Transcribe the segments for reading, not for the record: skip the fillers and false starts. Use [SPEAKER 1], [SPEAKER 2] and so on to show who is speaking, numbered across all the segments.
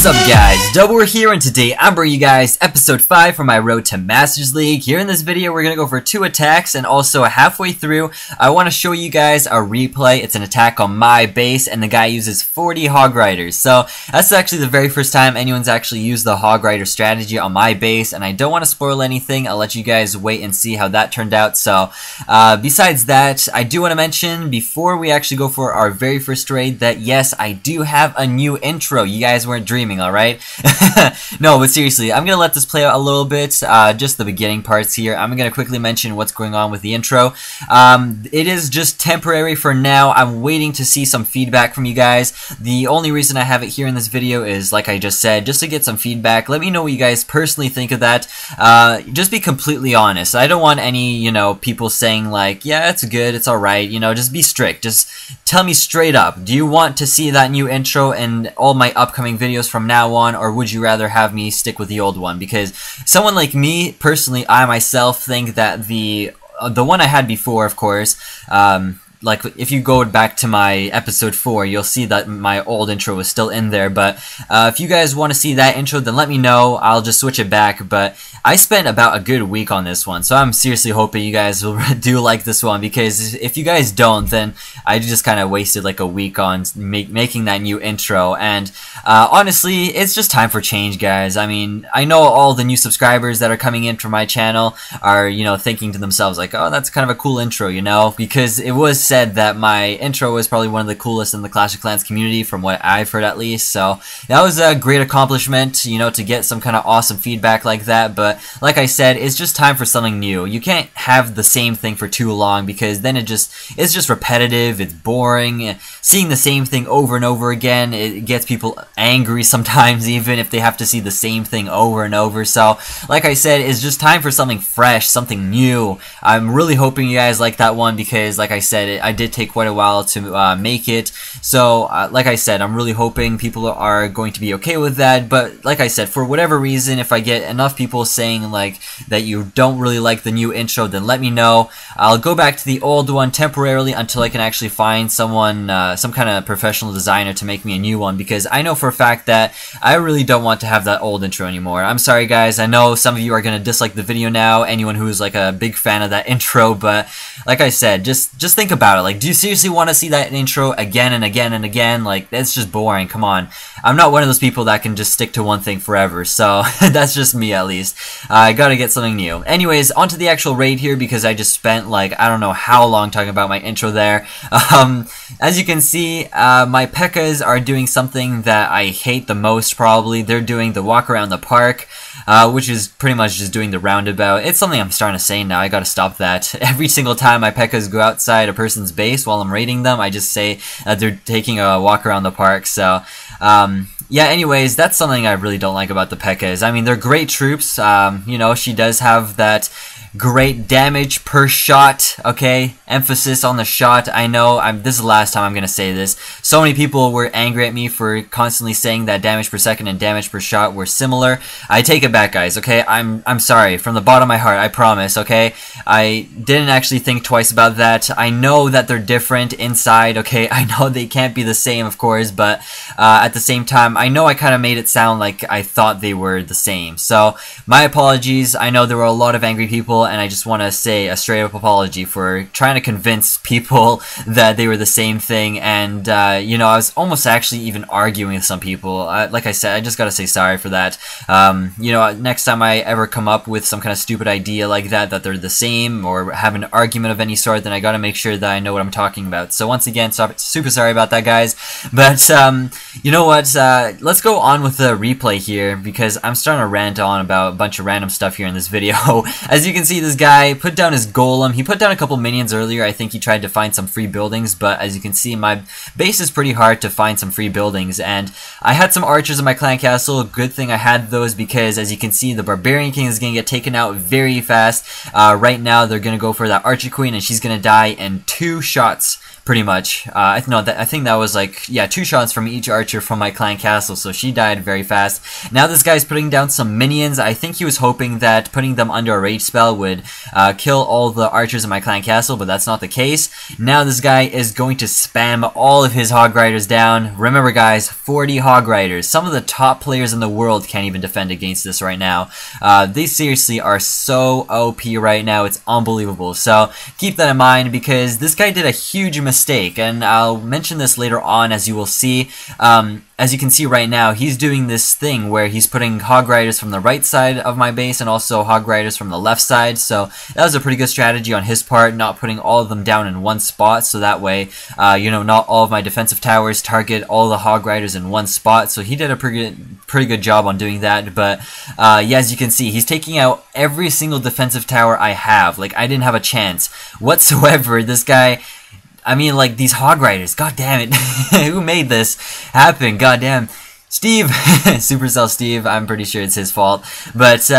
[SPEAKER 1] What's up guys, DubWar here, and today I'm bringing you guys episode 5 for my Road to Masters League. Here in this video we're going to go for 2 attacks, and also halfway through I want to show you guys a replay. It's an attack on my base and the guy uses 40 Hog Riders. So that's actually the very first time anyone's actually used the Hog Rider strategy on my base, and I don't want to spoil anything. I'll let you guys wait and see how that turned out. So besides that, I do want to mention before we actually go for our very first raid that yes, I do have a new intro. You guys weren't dreaming, alright? No, but seriously, I'm gonna let this play out a little bit, just the beginning parts here. I'm gonna quickly mention what's going on with the intro. It is just temporary for now. I'm waiting to see some feedback from you guys. The only reason I have it here in this video is, like I just said, just to get some feedback. Let me know what you guys personally think of that. Just be completely honest. I don't want any, people saying like, yeah, it's good, it's alright, just be strict. Just tell me straight up, do you want to see that new intro in all my upcoming videos from now on, or would you rather have me stick with the old one? Because someone like me, personally, I myself think that the one I had before, of course, like if you go back to my episode 4, you'll see that my old intro was still in there. But if you guys want to see that intro, then let me know. I'll just switch it back. But I spent about a good week on this one, so I'm seriously hoping you guys will do like this one, because if you guys don't, then I just kind of wasted like a week on making that new intro. And honestly, it's just time for change, guys. I mean, I know all the new subscribers that are coming in from my channel are, thinking to themselves like, oh, that's kind of a cool intro, because it was said that my intro was probably one of the coolest in the Clash of Clans community, from what I've heard at least. So that was a great accomplishment, to get some kind of awesome feedback like that. But like I said, it's just time for something new. You can't have the same thing for too long, because then it's just repetitive, it's boring. Seeing the same thing over and over again, it gets people angry sometimes, even if they have to see the same thing over and over. So like I said, it's just time for something fresh, something new. I'm really hoping you guys like that one, because like I said, I did take quite a while to make it. So like I said, I'm really hoping people are going to be okay with that. But like I said, for whatever reason, if I get enough people saying like that you don't really like the new intro, then let me know. I'll go back to the old one temporarily until I can actually find someone, some kind of professional designer to make me a new one, because I know for a fact that I really don't want to have that old intro anymore. I'm sorry guys, I know some of you are going to dislike the video now, anyone who's like a big fan of that intro, but like I said, just think about it. Like, do you seriously want to see that intro again and again and again? Like, that's just boring, come on. I'm not one of those people that can just stick to one thing forever, so that's just me at least. I gotta get something new. Anyways, onto the actual raid here, because I just spent like, I don't know how long talking about my intro there. As you can see, my P.E.K.K.A.s are doing something that I hate the most probably. They're doing the walk around the park, which is pretty much just doing the roundabout. It's something I'm starting to say now, I gotta stop that. Every single time my P.E.K.K.A.s go outside a person's base while I'm raiding them, I just say they're taking a walk around the park. So yeah, anyways, that's something I really don't like about the P.E.K.K.A.s. I mean, they're great troops. She does have that great damage per shot, okay? Emphasis on the shot. I know, this is the last time I'm gonna say this. So many people were angry at me for constantly saying that damage per second and damage per shot were similar. I take it back, guys, okay? I'm sorry, from the bottom of my heart, I promise, okay? I didn't actually think twice about that. I know that they're different inside, okay? I know they can't be the same, of course, but at the same time, I know I kind of made it sound like I thought they were the same. So, my apologies. I know there were a lot of angry people, and I just want to say a straight up apology for trying to convince people that they were the same thing. And I was almost actually even arguing with some people. Like I said, I just gotta say sorry for that. Next time I ever come up with some kind of stupid idea like that they're the same, or have an argument of any sort, then I gotta make sure that I know what I'm talking about. So once again, super sorry about that, guys. But you know what, let's go on with the replay here, because I'm starting to rant on about a bunch of random stuff here in this video. As you can see, this guy put down his golem. He put down a couple minions earlier. I think he tried to find some free buildings, but as you can see, my base is pretty hard to find some free buildings, and I had some archers in my clan castle. Good thing I had those, because as you can see, the barbarian king is going to get taken out very fast. Right now they're going to go for that archer queen, and she's going to die in 2 shots pretty much. I think that was like, yeah, 2 shots from each archer from my clan castle, so she died very fast. Now this guy's putting down some minions. I think he was hoping that putting them under a rage spell would kill all the archers in my clan castle, but that's not the case. Now this guy is going to spam all of his hog riders down. Remember guys, 40 hog riders. Some of the top players in the world can't even defend against this right now. They seriously are so OP right now, it's unbelievable. So keep that in mind, because this guy did a huge mistake, and I'll mention this later on, as you will see. As you can see right now, he's doing this thing where he's putting hog riders from the right side of my base and also hog riders from the left side. So that was a pretty good strategy on his part, not putting all of them down in one spot, so that way, you know, not all of my defensive towers target all the hog riders in one spot. So he did a pretty good job on doing that. But yeah, as you can see, he's taking out every single defensive tower I have. Like, I didn't have a chance whatsoever. This guy, I mean, like, these hog riders, god damn it. Who made this happen? God damn. Steve, Supercell Steve, I'm pretty sure it's his fault. But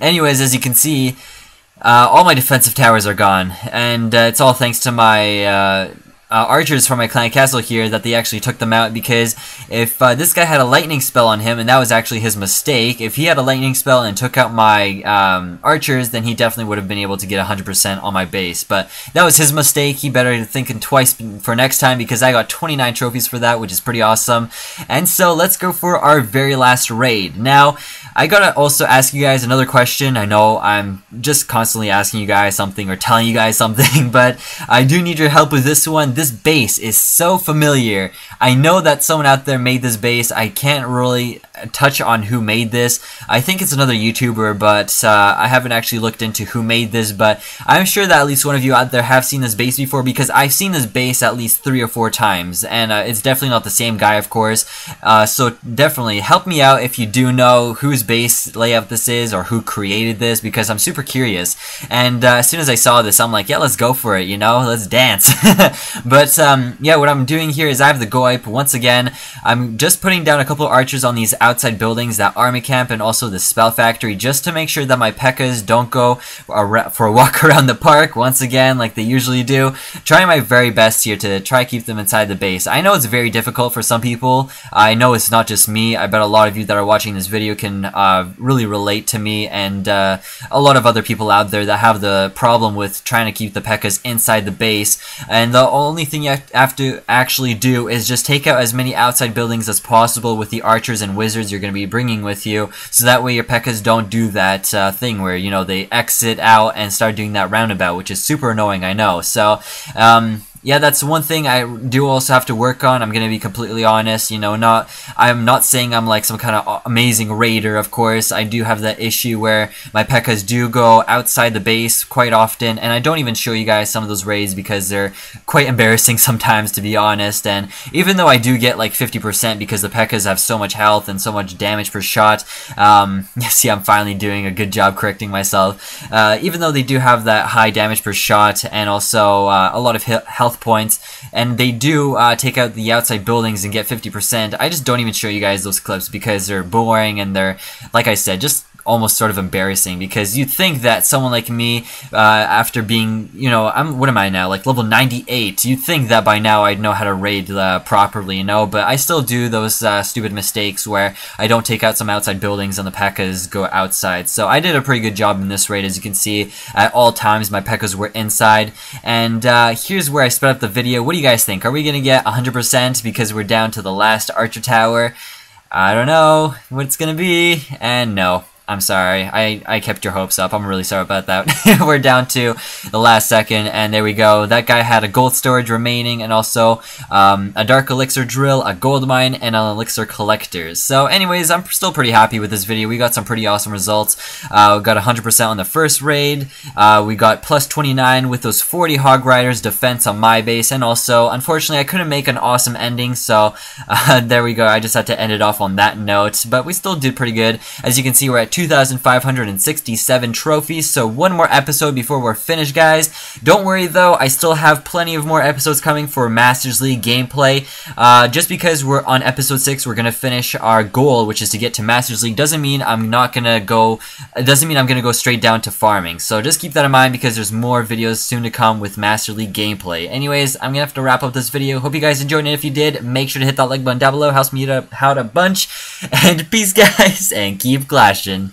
[SPEAKER 1] anyways, as you can see, all my defensive towers are gone, and it's all thanks to my archers from my clan castle here that they actually took them out, because if this guy had a lightning spell on him, and that was actually his mistake, if he had a lightning spell and took out my archers, then he definitely would have been able to get 100% on my base. But that was his mistake. He better think twice for next time, because I got 29 trophies for that, which is pretty awesome. And so let's go for our very last raid. Now, I gotta also ask you guys another question. I know I'm just constantly asking you guys something or telling you guys something, but I do need your help with this one. This base is so familiar. I know that someone out there made this base. I can't really touch on who made this. I think it's another YouTuber, but I haven't actually looked into who made this, but I'm sure that at least one of you out there have seen this base before, because I've seen this base at least 3 or 4 times, and it's definitely not the same guy, of course. So definitely help me out if you do know whose base layout this is or who created this, because I'm super curious. And as soon as I saw this, I'm like, yeah, let's go for it, you know, let's dance. But yeah, what I'm doing here is I have the GoIP once again. I'm just putting down a couple of archers on these outside buildings, that army camp and also the spell factory, just to make sure that my P.E.K.K.A.s don't go for a walk around the park once again like they usually do. Trying my very best here to try keep them inside the base. I know it's very difficult for some people. I know it's not just me. I bet a lot of you that are watching this video can really relate to me, and a lot of other people out there that have the problem with trying to keep the P.E.K.K.A.s inside the base. And the only thing you have to actually do is just take out as many outside buildings as possible with the archers and wizards you're going to be bringing with you, so that way your P.E.K.K.A.s don't do that thing where, you know, they exit out and start doing that roundabout, which is super annoying, I know. So yeah, that's one thing I do also have to work on. I'm gonna be completely honest, you know, I'm not saying I'm like some kind of amazing raider, of course. I do have that issue where my P.E.K.K.A.s do go outside the base quite often, and I don't even show you guys some of those raids because they're quite embarrassing sometimes, to be honest. And even though I do get like 50% because the P.E.K.K.A.s have so much health and so much damage per shot, see, I'm finally doing a good job correcting myself. Even though they do have that high damage per shot and also a lot of health points, and they do take out the outside buildings and get 50%, I just don't even show you guys those clips because they're boring and they're, like I said, just almost sort of embarrassing, because you'd think that someone like me, after being, you know, what am I now, like level 98, you'd think that by now I'd know how to raid properly, you know, but I still do those stupid mistakes where I don't take out some outside buildings and the P.E.K.K.A.s go outside. So I did a pretty good job in this raid. As you can see, at all times my P.E.K.K.A.s were inside. And here's where I sped up the video. What do you guys think? Are we gonna get 100% because we're down to the last archer tower? I don't know what it's gonna be, and no. I'm sorry, I kept your hopes up. I'm really sorry about that. We're down to the last second, and there we go. That guy had a gold storage remaining, and also a dark elixir drill, a gold mine, and an elixir collectors. So anyways, I'm still pretty happy with this video. We got some pretty awesome results. We got 100% on the first raid. We got plus 29 with those 40 hog riders defense on my base, and also, unfortunately, I couldn't make an awesome ending, so there we go. I just had to end it off on that note, but we still did pretty good. As you can see, we're at 2,567 trophies, so one more episode before we're finished, guys. Don't worry though, I still have plenty of more episodes coming for Masters League gameplay. Just because we're on episode 6, we're gonna finish our goal, which is to get to Masters League, doesn't mean I'm gonna go straight down to farming. So just keep that in mind, because there's more videos soon to come with Master League gameplay. Anyways, I'm gonna have to wrap up this video. Hope you guys enjoyed it. If you did, make sure to hit that like button down below. Helps me out a bunch. And peace, guys, and keep clashing.